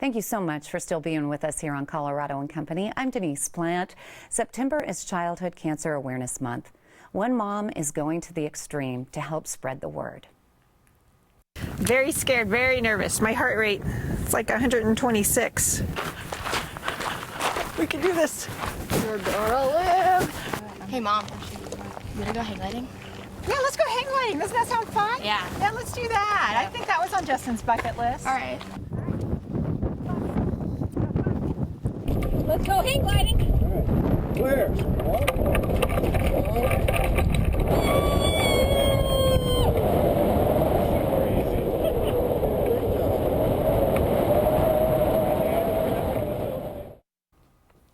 Thank you so much for still being with us here on Colorado and Company. I'm Denise Plant. September is Childhood Cancer Awareness Month. One mom is going to the extreme to help spread the word. Very scared, very nervous. My heart rate, it's like 126. We can do this. You're gonna live. Hey, Mom, you wanna go hang gliding? Yeah, let's go hang gliding. Doesn't that sound fun? Yeah. Yeah, let's do that. Yeah. I think that was on Justin's bucket list. All right. Let's go hang gliding. Clear.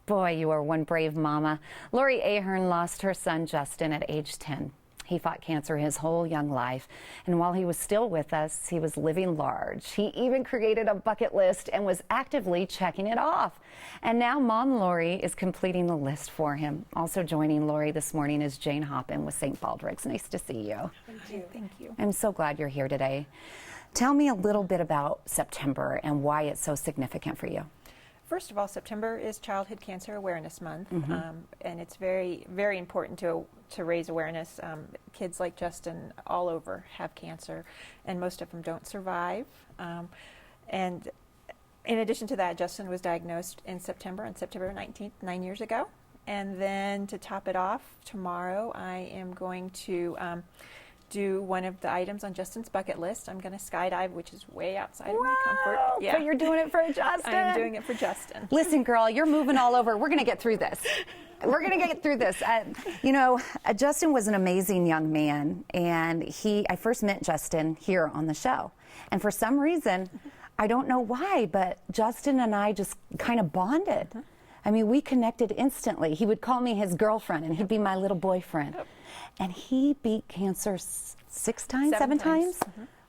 Boy, you are one brave mama. Lori Ahern lost her son Justin at age 10. He fought cancer his whole young life, and while he was still with us, he was living large. He even created a bucket list and was actively checking it off. And now Mom Lori is completing the list for him. Also joining Lori this morning is Jane Hoppin with St. Baldrick's. Nice to see you. Thank you. Thank you. I'm so glad you're here today. Tell me a little bit about September and why it's so significant for you. First of all, September is Childhood Cancer Awareness Month, and it's very, very important to raise awareness. Kids like Justin all over have cancer, and most of them don't survive. And in addition to that, Justin was diagnosed in September, on September 19th, 9 years ago. And then to top it off, tomorrow I am going to do one of the items on Justin's bucket list. I'm going to skydive, which is way outside of my comfort. Yeah. But you're doing it for Justin. I'm doing it for Justin. Listen, girl, you're moving all over. We're going to get through this. We're going to get through this. Justin was an amazing young man, and I first met Justin here on the show. And for some reason, I don't know why, but Justin and I just kind of bonded. I mean, we connected instantly. He would call me his girlfriend, and he'd be my little boyfriend. And he beat cancer seven times?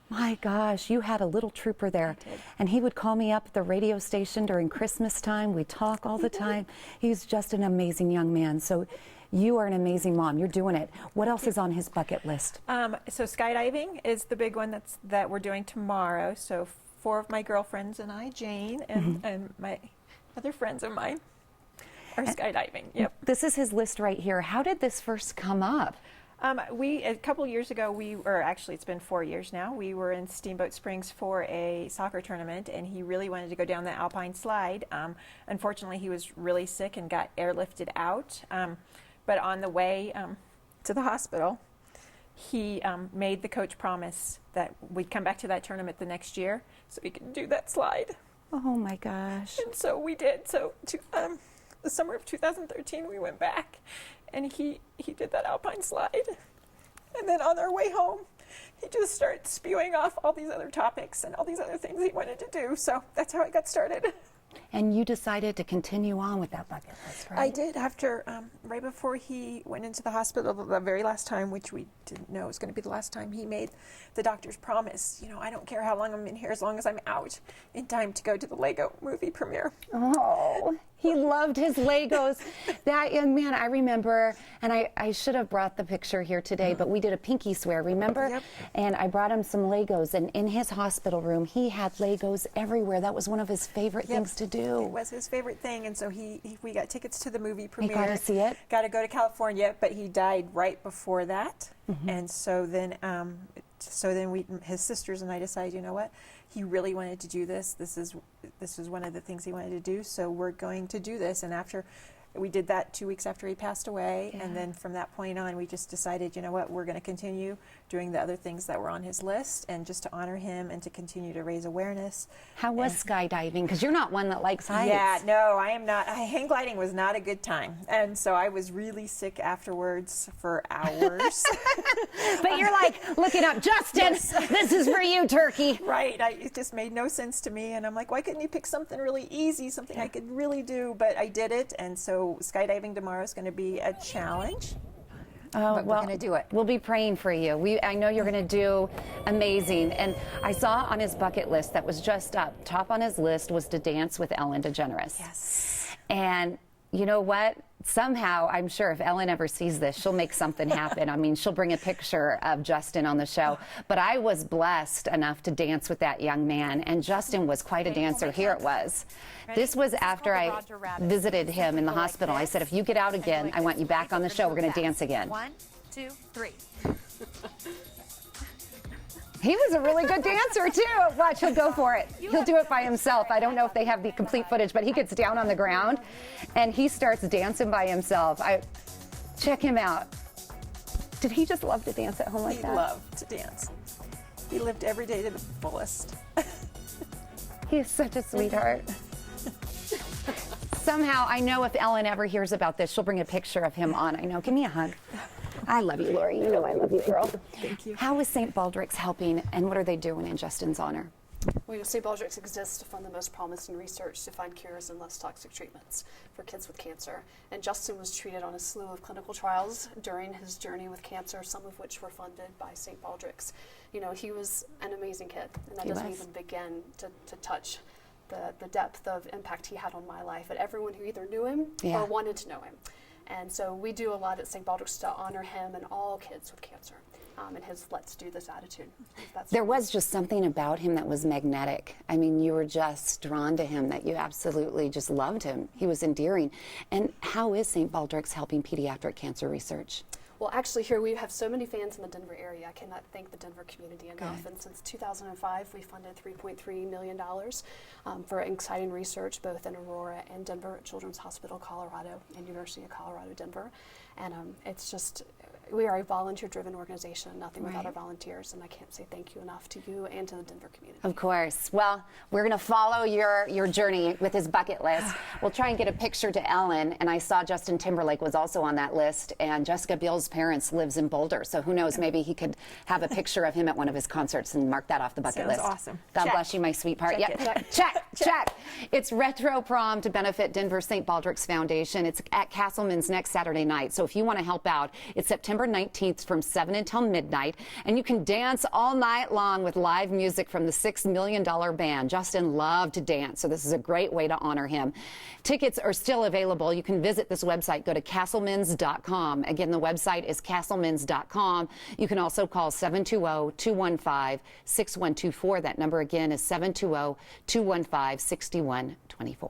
My gosh, you had a little trooper there. I did. And he would call me up at the radio station during Christmas time. We'd talk all the time. He's just an amazing young man. So you are an amazing mom. You're doing it. What else is on his bucket list? So skydiving is the big one that we're doing tomorrow. So 4 of my girlfriends and I, Jane, and my other friends of mine, are skydiving. Yep. This is his list right here. How did this first come up? A couple years ago, actually it's been 4 years now, we were in Steamboat Springs for a soccer tournament, and he really wanted to go down the alpine slide. Unfortunately, he was really sick and got airlifted out. But on the way to the hospital, he made the coach promise that we'd come back to that tournament the next year so he could do that slide. Oh my gosh. And so we did. So the summer of 2013, we went back, and he did that alpine slide. And then on our way home, he just started spewing off all these other topics and all these other things he wanted to do. So that's how it got started. And you decided to continue on with that bucket list, right? I did. After, right before he went into the hospital the very last time, which we didn't know was going to be the last time, he made the doctor's promise, I don't care how long I'm in here as long as I'm out in time to go to the Lego movie premiere. Oh, he loved his Legos. That young man, I remember, and I should have brought the picture here today, but we did a pinky swear, remember? Yep. And I brought him some Legos, and in his hospital room, he had Legos everywhere. That was one of his favorite things to do. It was his favorite thing, and so we got tickets to the movie premiere. He got to see it? Got to go to California, but he died right before that. And so then his sisters and I decided, you know what? He really wanted to do this. This is one of the things he wanted to do, so we're going to do this. And after we did that 2 weeks after he passed away, and then from that point on, we just decided, you know what, we're going to continue doing the other things that were on his list, and just to honor him and to continue to raise awareness. How was skydiving? Because you're not one that likes heights. Yeah, no, I am not. Hang gliding was not a good time, and so I was really sick afterwards for hours. But you're like looking up, Justin, this is for you, turkey. Right. It just made no sense to me, and I'm like, why couldn't you pick something really easy, something I could really do? But I did it, and so skydiving tomorrow is going to be a challenge. But we're going to do it. We'll be praying for you. I know you're going to do amazing. And I saw on his bucket list that was just up, top on his list was to dance with Ellen DeGeneres. Yes. And you know what? Somehow, I'm sure if Ellen ever sees this, she'll make something happen. I mean, she'll bring a picture of Justin on the show. But I was blessed enough to dance with that young man, and Justin was quite a dancer. Here it was. This was after I visited him in the hospital. I said, if you get out again, I want you back on the show. We're going to dance again. 1, 2, 3. He was a really good dancer, too. Watch, he'll go for it. He'll do it by himself. I don't know if they have the complete footage, but he gets down on the ground, and he starts dancing by himself. Check him out. Did he just love to dance at home like that? He loved to dance. He lived every day to the fullest. He is such a sweetheart. Somehow, I know if Ellen ever hears about this, she'll bring a picture of him on. I know. Give me a hug. I love you, Lori. You know I love you, girl. Thank you. How is St. Baldrick's helping, and what are they doing in Justin's honor? Well, St. Baldrick's exists to fund the most promising research to find cures and less toxic treatments for kids with cancer. And Justin was treated on a slew of clinical trials during his journey with cancer, some of which were funded by St. Baldrick's. You know, he was an amazing kid, and that doesn't even begin to touch the depth of impact he had on my life and everyone who either knew him or wanted to know him. And so we do a lot at St. Baldrick's to honor him and all kids with cancer, and his let's do this attitude. There was just something about him that was magnetic. I mean, you were just drawn to him, that you absolutely just loved him. He was endearing. And how is St. Baldrick's helping pediatric cancer research? Well, actually, here we have so many fans in the Denver area. I cannot thank the Denver community enough. And since 2005, we funded $3.3 million for exciting research, both in Aurora and Denver at Children's Hospital, Colorado, and University of Colorado, Denver. And it's just, we are a volunteer-driven organization, nothing without our volunteers, and I can't say thank you enough to you and to the Denver community. Of course. Well, we're going to follow your journey with his bucket list. We'll try and get a picture to Ellen, and I saw Justin Timberlake was also on that list, and Jessica Biel's parents lives in Boulder, so who knows, maybe he could have a picture of him at one of his concerts and mark that off the bucket list. Awesome. God Check. bless you, my sweetheart. Check Yep. it. Check. It's Retro Prom to benefit Denver St. Baldrick's Foundation. It's at Castleman's next Saturday night, so if you want to help out, it's September 19th from 7 until midnight, and you can dance all night long with live music from the $6 Million Band. Justin loved to dance, so this is a great way to honor him. Tickets are still available. You can visit this website. Go to castlemans.com. Again, the website is castlemans.com. You can also call 720-215-6124. That number again is 720-215-6124.